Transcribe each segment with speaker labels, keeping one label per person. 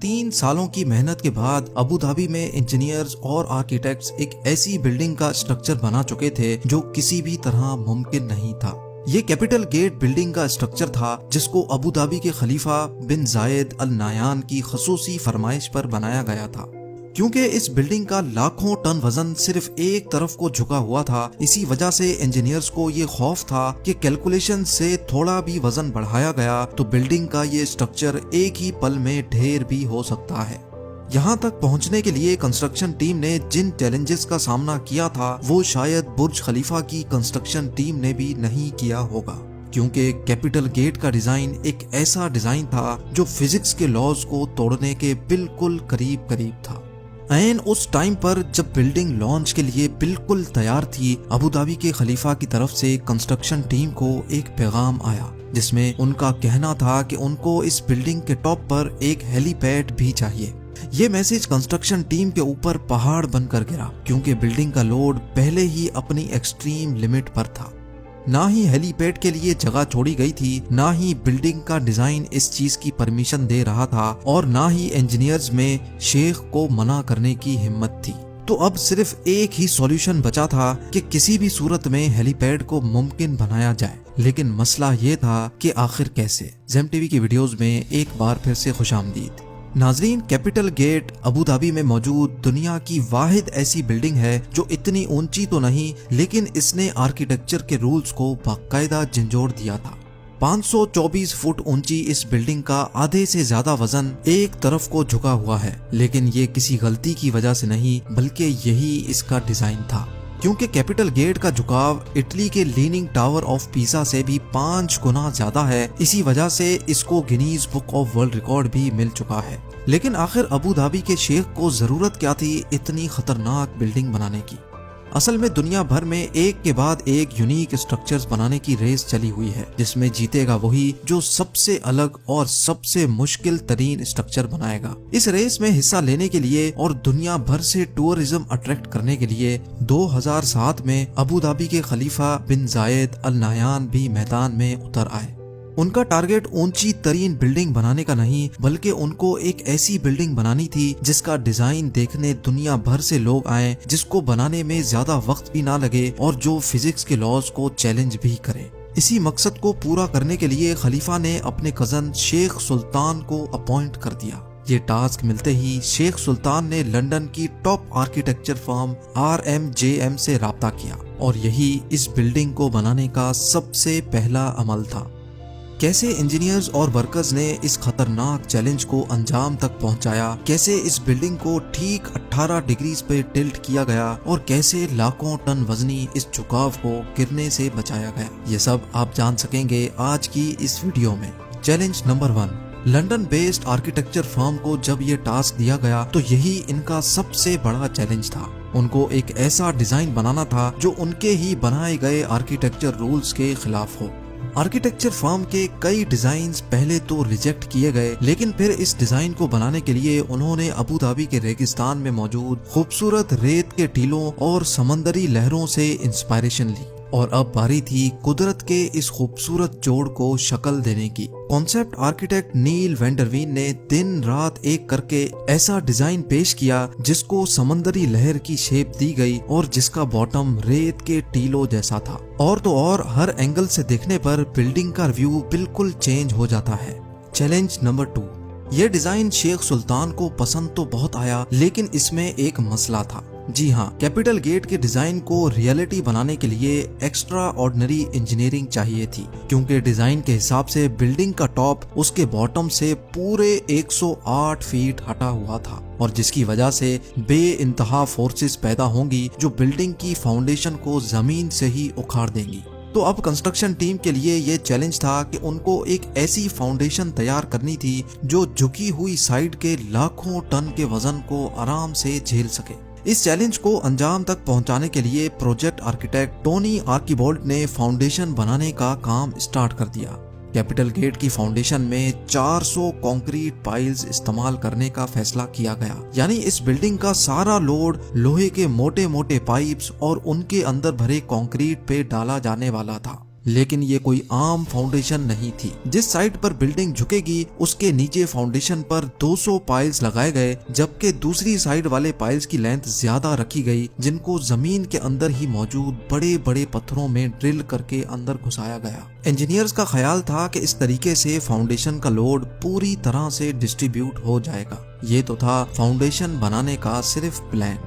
Speaker 1: 3 सालों की मेहनत के बाद अबू धाबी में इंजीनियर्स और आर्किटेक्ट्स एक ऐसी बिल्डिंग का स्ट्रक्चर बना चुके थे जो किसी भी तरह मुमकिन नहीं था। ये कैपिटल गेट बिल्डिंग का स्ट्रक्चर था जिसको अबू धाबी के खलीफा बिन जायद अल नायान की खसूसी फरमाइश पर बनाया गया था। क्योंकि इस बिल्डिंग का लाखों टन वजन सिर्फ एक तरफ को झुका हुआ था, इसी वजह से इंजीनियर्स को ये खौफ था कि कैलकुलेशन से थोड़ा भी वजन बढ़ाया गया तो बिल्डिंग का ये स्ट्रक्चर एक ही पल में ढेर भी हो सकता है। यहाँ तक पहुँचने के लिए कंस्ट्रक्शन टीम ने जिन चैलेंजेस का सामना किया था वो शायद बुर्ज खलीफा की कंस्ट्रक्शन टीम ने भी नहीं किया होगा, क्योंकि कैपिटल गेट का डिजाइन एक ऐसा डिजाइन था जो फिजिक्स के लॉज को तोड़ने के बिल्कुल करीब करीब था। ऐन उस टाइम पर जब बिल्डिंग लॉन्च के लिए बिल्कुल तैयार थी, अबू धाबी के खलीफा की तरफ से कंस्ट्रक्शन टीम को एक पैगाम आया जिसमें उनका कहना था कि उनको इस बिल्डिंग के टॉप पर एक हेलीपैड भी चाहिए। ये मैसेज कंस्ट्रक्शन टीम के ऊपर पहाड़ बनकर गिरा, क्योंकि बिल्डिंग का लोड पहले ही अपनी एक्सट्रीम लिमिट पर था। ना ही हेलीपैड के लिए जगह छोड़ी गई थी, ना ही बिल्डिंग का डिजाइन इस चीज की परमिशन दे रहा था और ना ही इंजीनियर्स में शेख को मना करने की हिम्मत थी। तो अब सिर्फ एक ही सॉल्यूशन बचा था कि किसी भी सूरत में हेलीपैड को मुमकिन बनाया जाए। लेकिन मसला ये था कि आखिर कैसे। ज़ेम टीवी की वीडियोस में एक बार फिर से खुशामदीद। नाजरीन, कैपिटल गेट अबू धाबी में मौजूद दुनिया की वाहिद ऐसी बिल्डिंग है जो इतनी ऊंची तो नहीं, लेकिन इसने आर्किटेक्चर के रूल्स को बाकायदा झंझोड़ दिया था। 524 फुट ऊंची इस बिल्डिंग का आधे से ज्यादा वजन एक तरफ को झुका हुआ है, लेकिन ये किसी गलती की वजह से नहीं बल्कि यही इसका डिजाइन था। क्योंकि कैपिटल गेट का झुकाव इटली के लीनिंग टावर ऑफ पीसा से भी 5 गुना ज्यादा है, इसी वजह से इसको Guinness book of world record भी मिल चुका है। लेकिन आखिर अबू धाबी के शेख को जरूरत क्या थी इतनी खतरनाक बिल्डिंग बनाने की। असल में दुनिया भर में एक के बाद एक यूनिक स्ट्रक्चर्स बनाने की रेस चली हुई है, जिसमें जीतेगा वही जो सबसे अलग और सबसे मुश्किल तरीन स्ट्रक्चर बनाएगा। इस रेस में हिस्सा लेने के लिए और दुनिया भर से टूरिज्म अट्रैक्ट करने के लिए 2007 में अबू धाबी के खलीफा बिन जायद अल नायान भी मैदान में उतर आए। उनका टारगेट ऊंची तरीन बिल्डिंग बनाने का नहीं, बल्कि उनको एक ऐसी बिल्डिंग बनानी थी जिसका डिजाइन देखने दुनिया भर से लोग आए, जिसको बनाने में ज्यादा वक्त भी ना लगे और जो फिजिक्स के लॉज को चैलेंज भी करे। इसी मकसद को पूरा करने के लिए खलीफा ने अपने कजन शेख सुल्तान को अपॉइंट कर दिया। ये टास्क मिलते ही शेख सुल्तान ने लंदन की टॉप आर्किटेक्चर फर्म RMJM से राब्ता किया और यही इस बिल्डिंग को बनाने का सबसे पहला अमल था। कैसे इंजीनियर्स और वर्कर्स ने इस खतरनाक चैलेंज को अंजाम तक पहुंचाया, कैसे इस बिल्डिंग को ठीक 18 डिग्रीज पे टिल्ट किया गया और कैसे लाखों टन वजनी इस झुकाव को गिरने से बचाया गया, ये सब आप जान सकेंगे आज की इस वीडियो में। Challenge number 1। London based architecture firm को जब ये टास्क दिया गया तो यही इनका सबसे बड़ा चैलेंज था। उनको एक ऐसा डिजाइन बनाना था जो उनके ही बनाए गए आर्किटेक्चर रूल्स के खिलाफ हो। आर्किटेक्चर फर्म के कई डिजाइन्स पहले तो रिजेक्ट किए गए, लेकिन फिर इस डिजाइन को बनाने के लिए उन्होंने अबू धाबी के रेगिस्तान में मौजूद खूबसूरत रेत के टीलों और समंदरी लहरों से इंस्पायरेशन ली और अब बारी थी कुदरत के इस खूबसूरत जोड़ को शक्ल देने की। कॉन्सेप्ट आर्किटेक्ट नील वेंडरवीन ने दिन रात एक करके ऐसा डिजाइन पेश किया जिसको समंदरी लहर की शेप दी गई और जिसका बॉटम रेत के टीलों जैसा था। और तो और हर एंगल से देखने पर बिल्डिंग का व्यू बिल्कुल चेंज हो जाता है। Challenge number 2। ये डिजाइन शेख सुल्तान को पसंद तो बहुत आया, लेकिन इसमें एक मसला था। जी हाँ, कैपिटल गेट के डिजाइन को रियलिटी बनाने के लिए एक्स्ट्रा ऑर्डिनरी इंजीनियरिंग चाहिए थी, क्योंकि डिजाइन के हिसाब से बिल्डिंग का टॉप उसके बॉटम से पूरे 108 फीट हटा हुआ था और जिसकी वजह से बेइंतहा फोर्सेस पैदा होंगी जो बिल्डिंग की फाउंडेशन को जमीन से ही उखाड़ देंगी। तो अब कंस्ट्रक्शन टीम के लिए ये चैलेंज था कि उनको एक ऐसी फाउंडेशन तैयार करनी थी जो झुकी हुई साइड के लाखों टन के वजन को आराम से झेल सके। इस चैलेंज को अंजाम तक पहुंचाने के लिए प्रोजेक्ट आर्किटेक्ट टोनी आर्किबोल्ड ने फाउंडेशन बनाने का काम स्टार्ट कर दिया। कैपिटल गेट की फाउंडेशन में 400 कंक्रीट पाइल्स इस्तेमाल करने का फैसला किया गया, यानी इस बिल्डिंग का सारा लोड लोहे के मोटे मोटे पाइप्स और उनके अंदर भरे कंक्रीट पे डाला जाने वाला था। लेकिन ये कोई आम फाउंडेशन नहीं थी। जिस साइड पर बिल्डिंग झुकेगी उसके नीचे फाउंडेशन पर 200 पाइल्स लगाए गए, जबकि दूसरी साइड वाले पाइल्स की लेंथ ज्यादा रखी गई, जिनको जमीन के अंदर ही मौजूद बड़े बड़े पत्थरों में ड्रिल करके अंदर घुसाया गया। इंजीनियर्स का ख्याल था कि इस तरीके से फाउंडेशन का लोड पूरी तरह से डिस्ट्रीब्यूट हो जाएगा। ये तो था फाउंडेशन बनाने का सिर्फ plan.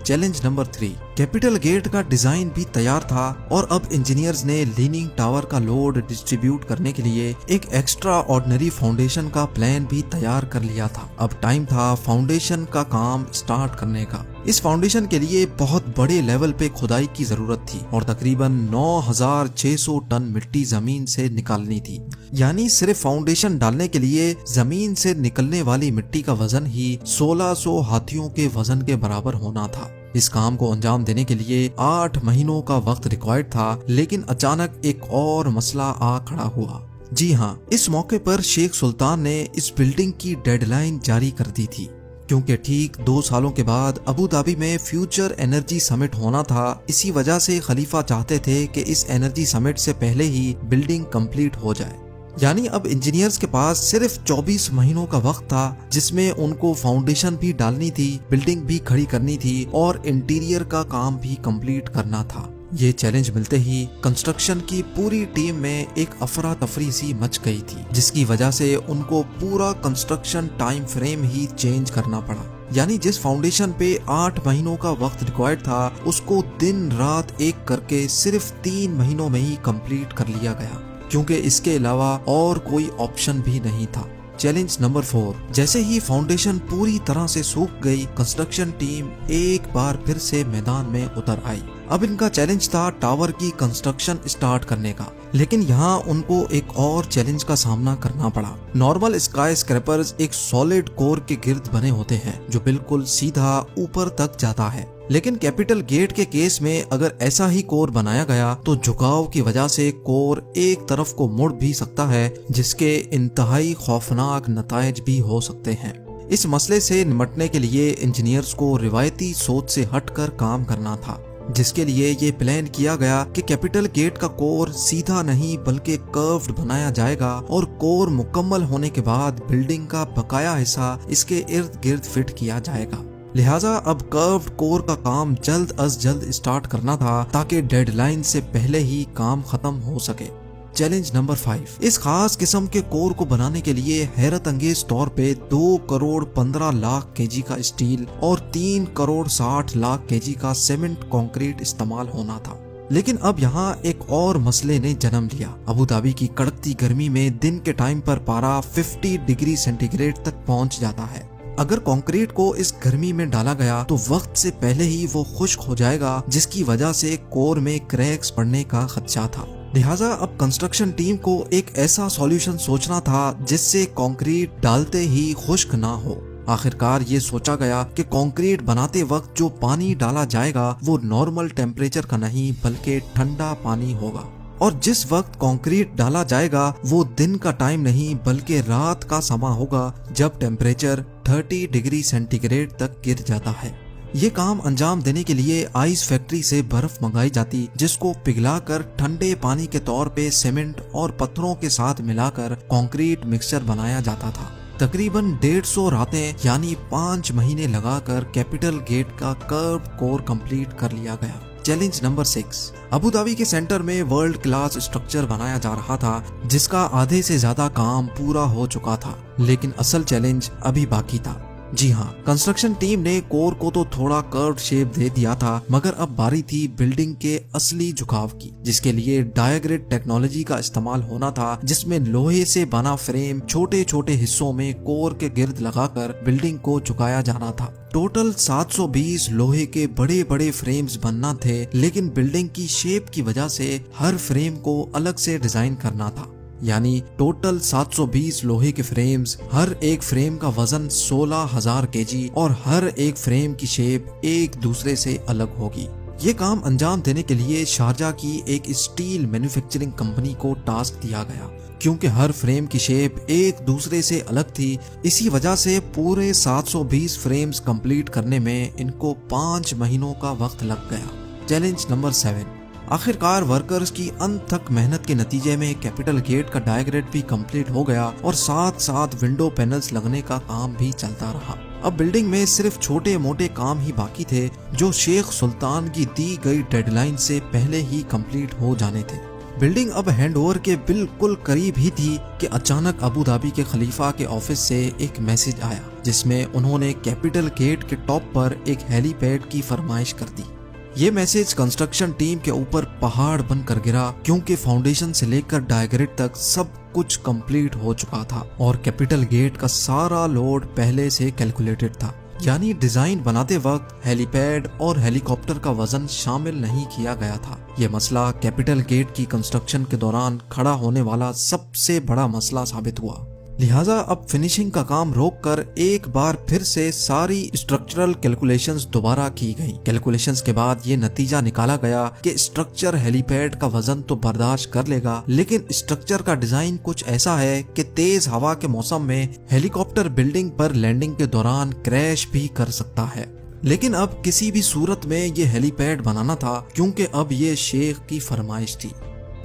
Speaker 1: Challenge number 3, capital gate का डिजाइन भी तैयार था और अब इंजीनियर्स ने लीनिंग टावर का लोड डिस्ट्रीब्यूट करने के लिए एक एक्स्ट्रा ऑर्डिनरी फाउंडेशन का प्लान भी तैयार कर लिया था। अब टाइम था फाउंडेशन का काम स्टार्ट करने का। इस फाउंडेशन के लिए बहुत बड़े लेवल पे खुदाई की जरूरत थी और तकरीबन 9600 टन मिट्टी जमीन से निकालनी थी। यानी सिर्फ फाउंडेशन डालने के लिए जमीन से निकलने वाली मिट्टी का वजन ही 1600 हाथियों के वजन के बराबर होना था। इस काम को अंजाम देने के लिए 8 महीनों का वक्त रिक्वायर्ड था, लेकिन अचानक एक और मसला आ खड़ा हुआ। जी हाँ, इस मौके पर शेख सुल्तान ने इस बिल्डिंग की डेडलाइन जारी कर दी थी, क्योंकि ठीक 2 सालों के बाद अबू धाबी में फ्यूचर एनर्जी समिट होना था। इसी वजह से खलीफा चाहते थे कि इस एनर्जी समिट से पहले ही बिल्डिंग कंप्लीट हो जाए। यानी अब इंजीनियर्स के पास सिर्फ 24 महीनों का वक्त था, जिसमें उनको फाउंडेशन भी डालनी थी, बिल्डिंग भी खड़ी करनी थी और इंटीरियर का काम भी कंप्लीट करना था। ये चैलेंज मिलते ही कंस्ट्रक्शन की पूरी टीम में एक अफरा तफरी सी मच गई थी, जिसकी वजह से उनको पूरा कंस्ट्रक्शन टाइम फ्रेम ही चेंज करना पड़ा। यानी जिस फाउंडेशन पे 8 महीनों का वक्त रिक्वायर्ड था, उसको दिन रात एक करके सिर्फ 3 महीनों में ही कंप्लीट कर लिया गया, क्योंकि इसके अलावा और कोई ऑप्शन भी नहीं था। चैलेंज नंबर 4, जैसे ही फाउंडेशन पूरी तरह से सूख गई, कंस्ट्रक्शन टीम एक बार फिर से मैदान में उतर आई। अब इनका चैलेंज था टावर की कंस्ट्रक्शन स्टार्ट करने का, लेकिन यहाँ उनको एक और चैलेंज का सामना करना पड़ा। नॉर्मल स्काई स्क्रैपर्स एक सॉलिड कोर के गिर्द बने होते हैं जो बिल्कुल सीधा ऊपर तक जाता है, लेकिन कैपिटल गेट के केस में अगर ऐसा ही कोर बनाया गया तो झुकाव की वजह से कोर एक तरफ को मुड़ भी सकता है, जिसके इंतहाई खौफनाक नतायज भी हो सकते हैं। इस मसले से निपटने के लिए इंजीनियर्स को रिवायती सोच से हटकर काम करना था, जिसके लिए ये प्लान किया गया कि कैपिटल गेट का कोर सीधा नहीं बल्कि कर्व्ड बनाया जाएगा और कोर मुकम्मल होने के बाद बिल्डिंग का बकाया हिस्सा इसके इर्द गिर्द फिट किया जाएगा। लिहाजा अब कर्व्ड कोर का काम जल्द अज जल्द स्टार्ट करना था, ताकि डेडलाइन से पहले ही काम खत्म हो सके। चैलेंज नंबर 5, इस खास किस्म के कोर को बनाने के लिए हैरत अंगेज तौर पे 2 करोड़ 15 लाख केजी का स्टील और 3 करोड़ 60 लाख केजी का सीमेंट कंक्रीट इस्तेमाल होना था। लेकिन अब यहाँ एक और मसले ने जन्म लिया। अबू धाबी की कड़कती गर्मी में दिन के टाइम पर पारा 50 डिग्री सेंटीग्रेड तक पहुँच जाता है। अगर कंक्रीट को इस गर्मी में डाला गया तो वक्त से पहले ही वो खुश्क हो जाएगा, जिसकी वजह से कोर में क्रैक्स पड़ने का खदशा था। लिहाजा अब कंस्ट्रक्शन टीम को एक ऐसा सॉल्यूशन सोचना था जिससे कंक्रीट डालते ही खुश्क ना हो। आखिरकार ये सोचा गया कि कंक्रीट बनाते वक्त जो पानी डाला जाएगा वो नॉर्मल टेम्परेचर का नहीं बल्कि ठंडा पानी होगा, और जिस वक्त कंक्रीट डाला जाएगा वो दिन का टाइम नहीं बल्कि रात का समा होगा, जब टेम्परेचर 30 डिग्री सेंटीग्रेड तक गिर जाता है। ये काम अंजाम देने के लिए आइस फैक्ट्री से बर्फ मंगाई जाती, जिसको पिघलाकर ठंडे पानी के तौर पे सीमेंट और पत्थरों के साथ मिलाकर कंक्रीट मिक्सचर बनाया जाता था। तकरीबन 150 रातें यानी 5 महीने लगाकर कैपिटल गेट का कर्व कोर कंप्लीट कर लिया गया। चैलेंज नंबर 6, अबू धाबी के सेंटर में वर्ल्ड क्लास स्ट्रक्चर बनाया जा रहा था, जिसका आधे से ज्यादा काम पूरा हो चुका था, लेकिन असल चैलेंज अभी बाकी था। जी हाँ, कंस्ट्रक्शन टीम ने कोर को तो थोड़ा कर्व शेप दे दिया था, मगर अब बारी थी बिल्डिंग के असली झुकाव की, जिसके लिए डायग्रेड टेक्नोलॉजी का इस्तेमाल होना था, जिसमें लोहे से बना फ्रेम छोटे छोटे हिस्सों में कोर के गिर्द लगाकर बिल्डिंग को झुकाया जाना था। टोटल 720 लोहे के बड़े बड़े फ्रेम्स बनना थे, लेकिन बिल्डिंग की शेप की वजह से हर फ्रेम को अलग से डिजाइन करना था। यानी टोटल 720 लोहे के फ्रेम्स, हर एक फ्रेम का वजन 16,000 केजी और हर एक फ्रेम की शेप एक दूसरे से अलग होगी। ये काम अंजाम देने के लिए शारजा की एक स्टील मैन्युफैक्चरिंग कंपनी को टास्क दिया गया, क्योंकि हर फ्रेम की शेप एक दूसरे से अलग थी। इसी वजह से पूरे 720 फ्रेम्स कंप्लीट करने में इनको 5 महीनों का वक्त लग गया। चैलेंज नंबर 7, आखिरकार वर्कर्स की अनथक मेहनत के नतीजे में कैपिटल गेट का डायग्रेड भी कंप्लीट हो गया और साथ साथ विंडो पैनल्स लगने का काम भी चलता रहा। अब बिल्डिंग में सिर्फ छोटे मोटे काम ही बाकी थे जो शेख सुल्तान की दी गई डेडलाइन से पहले ही कंप्लीट हो जाने थे। बिल्डिंग अब हैंडओवर के बिल्कुल करीब ही थी कि अचानक अबू धाबी के खलीफा के ऑफिस से एक मैसेज आया जिसमें उन्होंने कैपिटल गेट के टॉप पर एक हेलीपैड की फरमाइश कर दी। ये मैसेज कंस्ट्रक्शन टीम के ऊपर पहाड़ बनकर गिरा क्योंकि फाउंडेशन से लेकर डायग्रेड तक सब कुछ कंप्लीट हो चुका था और कैपिटल गेट का सारा लोड पहले से कैलकुलेटेड था। यानी डिजाइन बनाते वक्त हेलीपैड और हेलीकॉप्टर का वजन शामिल नहीं किया गया था। ये मसला कैपिटल गेट की कंस्ट्रक्शन के दौरान खड़ा होने वाला सबसे बड़ा मसला साबित हुआ। लिहाजा अब फिनिशिंग का काम रोककर एक बार फिर से सारी स्ट्रक्चरल कैलकुलेशंस दोबारा की गई। कैलकुलेशंस के बाद ये नतीजा निकाला गया कि स्ट्रक्चर हेलीपैड का वजन तो बर्दाश्त कर लेगा, लेकिन स्ट्रक्चर का डिजाइन कुछ ऐसा है कि तेज हवा के मौसम में हेलीकॉप्टर बिल्डिंग पर लैंडिंग के दौरान क्रैश भी कर सकता है। लेकिन अब किसी भी सूरत में ये हेलीपैड बनाना था क्योंकि अब ये शेख की फरमाइश थी।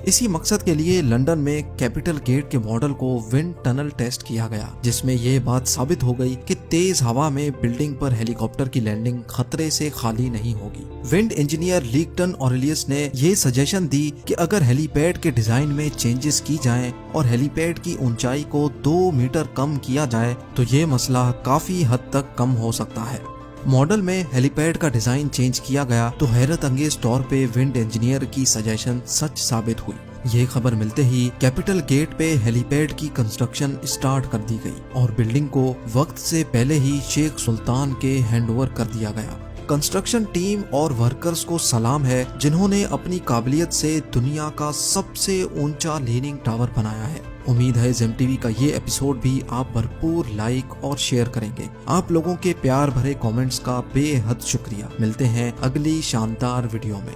Speaker 1: इसी मकसद के लिए लंदन में कैपिटल गेट के मॉडल को विंड टनल टेस्ट किया गया जिसमें यह बात साबित हो गई कि तेज हवा में बिल्डिंग पर हेलीकॉप्टर की लैंडिंग खतरे से खाली नहीं होगी। विंड इंजीनियर लीगटन ऑरेलियस ने यह सजेशन दी कि अगर हेलीपैड के डिजाइन में चेंजेस की जाएं और हेलीपैड की ऊंचाई को 2 मीटर कम किया जाए तो ये मसला काफी हद तक कम हो सकता है। मॉडल में हेलीपैड का डिजाइन चेंज किया गया तो हैरत अंगेज तौर पे विंड इंजीनियर की सजेशन सच साबित हुई। ये खबर मिलते ही कैपिटल गेट पे हेलीपैड की कंस्ट्रक्शन स्टार्ट कर दी गई और बिल्डिंग को वक्त से पहले ही शेख सुल्तान के हैंडओवर कर दिया गया। कंस्ट्रक्शन टीम और वर्कर्स को सलाम है जिन्होंने अपनी काबिलियत से दुनिया का सबसे ऊंचा लीनिंग टावर बनाया है। उम्मीद है जेम टीवी का ये एपिसोड भी आप भरपूर लाइक और शेयर करेंगे। आप लोगों के प्यार भरे कमेंट्स का बेहद शुक्रिया। मिलते हैं अगली शानदार वीडियो में।